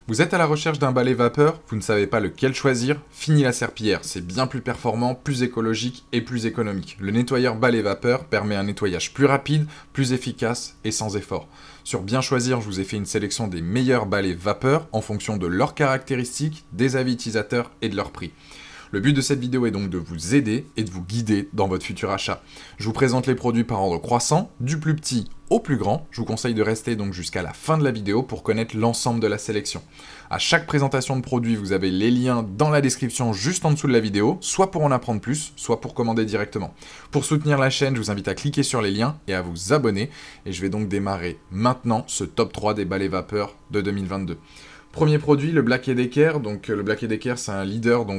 Vous êtes à la recherche d'un balai vapeur, vous ne savez pas lequel choisir, fini la serpillière, c'est bien plus performant, plus écologique et plus économique. Le nettoyeur balai vapeur permet un nettoyage plus rapide, plus efficace et sans effort. Sur Bien Choisir, je vous ai fait une sélection des meilleurs balais vapeur en fonction de leurs caractéristiques, des avis utilisateurs et de leur prix. Le but de cette vidéo est donc de vous aider et de vous guider dans votre futur achat. Je vous présente les produits par ordre croissant, du plus petit au plus grand. Je vous conseille de rester donc jusqu'à la fin de la vidéo pour connaître l'ensemble de la sélection. À chaque présentation de produit, vous avez les liens dans la description juste en dessous de la vidéo, soit pour en apprendre plus, soit pour commander directement. Pour soutenir la chaîne, je vous invite à cliquer sur les liens et à vous abonner. Et je vais donc démarrer maintenant ce top 3 des balais vapeur de 2022. Premier produit, le Black & Decker. Donc le Black & Decker, c'est un leader dans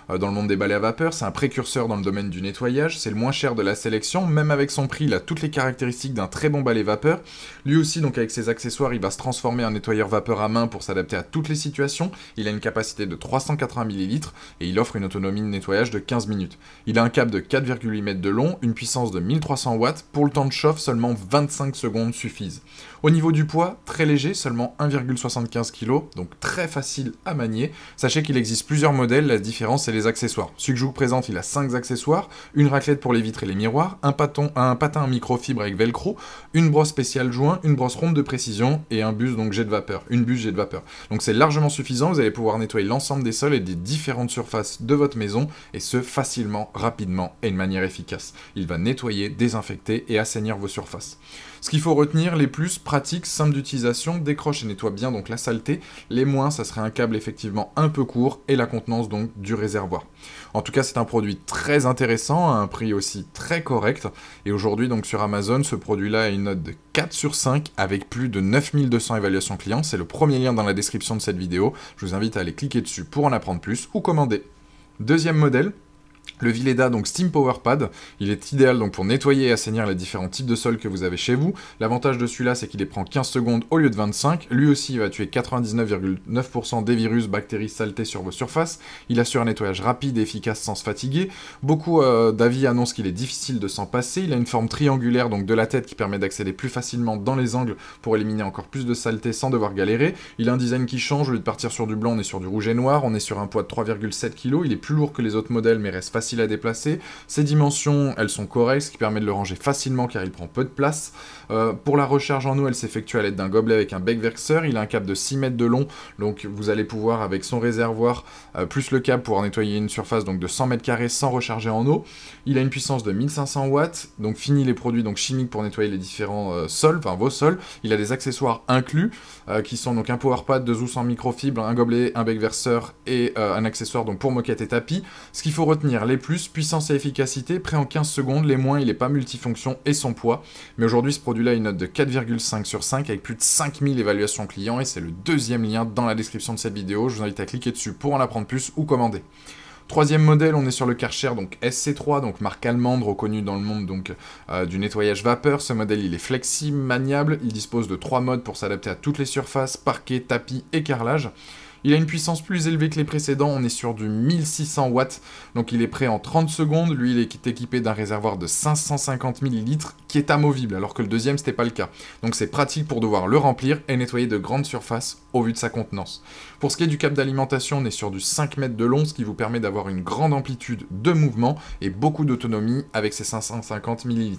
le monde des balais à vapeur. C'est un précurseur dans le domaine du nettoyage. C'est le moins cher de la sélection. Même avec son prix, il a toutes les caractéristiques d'un très bon balai vapeur. Lui aussi, donc avec ses accessoires, il va se transformer en nettoyeur vapeur à main pour s'adapter à toutes les situations. Il a une capacité de 380 ml et il offre une autonomie de nettoyage de 15 minutes. Il a un câble de 4,8 mètres de long, une puissance de 1300 watts. Pour le temps de chauffe, seulement 25 secondes suffisent. Au niveau du poids, très léger, seulement 1,75 kg, donc très facile à manier. Sachez qu'il existe plusieurs modèles, la différence c'est les accessoires. Celui que je vous présente, il a 5 accessoires, une raclette pour les vitres et les miroirs, un patin en microfibre avec velcro, une brosse spéciale joint, une brosse ronde de précision et un bus donc jet de vapeur, une buse jet de vapeur. Donc c'est largement suffisant, vous allez pouvoir nettoyer l'ensemble des sols et des différentes surfaces de votre maison, et ce facilement, rapidement et de manière efficace. Il va nettoyer, désinfecter et assainir vos surfaces. Ce qu'il faut retenir, les plus pratiques, simples d'utilisation, décroche et nettoie bien donc la saleté. Les moins, ça serait un câble effectivement un peu court et la contenance donc du réservoir. En tout cas, c'est un produit très intéressant, à un prix aussi très correct. Et aujourd'hui, donc sur Amazon, ce produit-là a une note de 4 sur 5 avec plus de 9200 évaluations clients. C'est le premier lien dans la description de cette vidéo. Je vous invite à aller cliquer dessus pour en apprendre plus ou commander. Deuxième modèle. Le Vileda, donc Steam Power Pad, il est idéal donc pour nettoyer et assainir les différents types de sols que vous avez chez vous. L'avantage de celui-là, c'est qu'il les prend 15 secondes au lieu de 25. Lui aussi, il va tuer 99,9% des virus, bactéries, saletés sur vos surfaces. Il assure un nettoyage rapide et efficace sans se fatiguer. Beaucoup d'avis annoncent qu'il est difficile de s'en passer. Il a une forme triangulaire donc de la tête qui permet d'accéder plus facilement dans les angles pour éliminer encore plus de saleté sans devoir galérer. Il a un design qui change, au lieu de partir sur du blanc, on est sur du rouge et noir. On est sur un poids de 3,7 kg. Il est plus lourd que les autres modèles mais reste facile à déplacer. Ses dimensions, elles sont correctes, ce qui permet de le ranger facilement car il prend peu de place. Pour la recharge en eau, elle s'effectue à l'aide d'un gobelet avec un bec verseur. Il a un câble de 6 mètres de long, donc vous allez pouvoir, avec son réservoir, plus le câble, pouvoir nettoyer une surface donc, de 100 mètres carrés sans recharger en eau. Il a une puissance de 1500 watts, donc fini les produits donc, chimiques pour nettoyer les différents sols, enfin vos sols. Il a des accessoires inclus, qui sont donc un power pad, 2 housses en microfibre, un gobelet, un bec verseur et un accessoire donc, pour moquette et tapis. Ce qu'il faut retenir, les plus, puissance et efficacité, prêt en 15 secondes, les moins, il n'est pas multifonction et son poids. Mais aujourd'hui, ce produit-là a une note de 4,5 sur 5 avec plus de 5000 évaluations clients et c'est le deuxième lien dans la description de cette vidéo. Je vous invite à cliquer dessus pour en apprendre plus ou commander. Troisième modèle, on est sur le Karcher, donc SC3, donc marque allemande reconnue dans le monde donc, du nettoyage vapeur. Ce modèle, il est flexible, maniable, il dispose de 3 modes pour s'adapter à toutes les surfaces, parquet, tapis et carrelage. Il a une puissance plus élevée que les précédents, on est sur du 1600 watts, donc il est prêt en 30 secondes. Lui, il est équipé d'un réservoir de 550 ml qui est amovible, alors que le deuxième, c'était pas le cas. Donc c'est pratique pour devoir le remplir et nettoyer de grandes surfaces au vu de sa contenance. Pour ce qui est du câble d'alimentation, on est sur du 5 mètres de long, ce qui vous permet d'avoir une grande amplitude de mouvement et beaucoup d'autonomie avec ses 550 ml.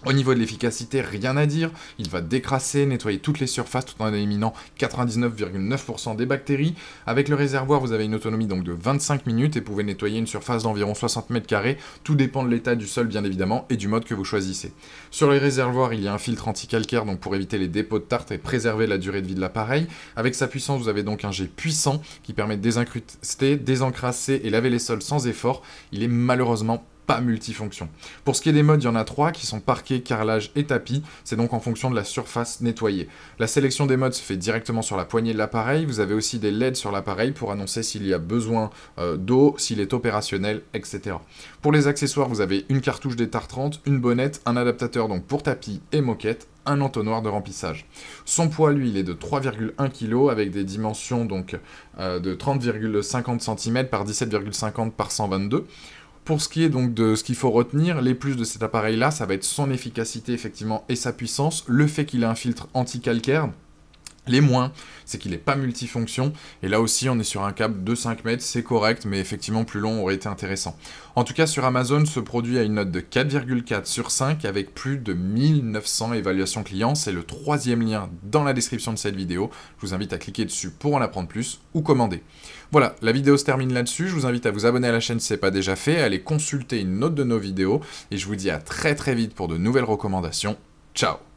Au niveau de l'efficacité, rien à dire, il va décrasser, nettoyer toutes les surfaces tout en éliminant 99,9% des bactéries. Avec le réservoir, vous avez une autonomie donc de 25 minutes et pouvez nettoyer une surface d'environ 60 mètres carrés. Tout dépend de l'état du sol bien évidemment et du mode que vous choisissez. Sur les réservoirs, il y a un filtre anti-calcaire donc pour éviter les dépôts de tartre et préserver la durée de vie de l'appareil. Avec sa puissance, vous avez donc un jet puissant qui permet de désincruster, désencrasser et laver les sols sans effort. Il est malheureusement pas multifonction. Pour ce qui est des modes, il y en a 3 qui sont parquet, carrelage et tapis. C'est donc en fonction de la surface nettoyée. La sélection des modes se fait directement sur la poignée de l'appareil. Vous avez aussi des LED sur l'appareil pour annoncer s'il y a besoin d'eau, s'il est opérationnel, etc. Pour les accessoires, vous avez une cartouche d'étart 30, une bonnette, un adaptateur donc pour tapis et moquette, un entonnoir de remplissage. Son poids, lui, il est de 3,1 kg avec des dimensions donc, de 30,50 cm par 17,50 par 122. Pour ce qui est donc de ce qu'il faut retenir, les plus de cet appareil-là, ça va être son efficacité effectivement et sa puissance, le fait qu'il ait un filtre anti-calcaire, Les moins, c'est qu'il n'est pas multifonction, et là aussi on est sur un câble de 5 mètres, c'est correct, mais effectivement plus long aurait été intéressant. En tout cas sur Amazon, ce produit a une note de 4,4 sur 5 avec plus de 1900 évaluations clients, c'est le 3e lien dans la description de cette vidéo, je vous invite à cliquer dessus pour en apprendre plus ou commander. Voilà, la vidéo se termine là-dessus, je vous invite à vous abonner à la chaîne si ce n'est pas déjà fait, à aller consulter une autre de nos vidéos, et je vous dis à très vite pour de nouvelles recommandations. Ciao!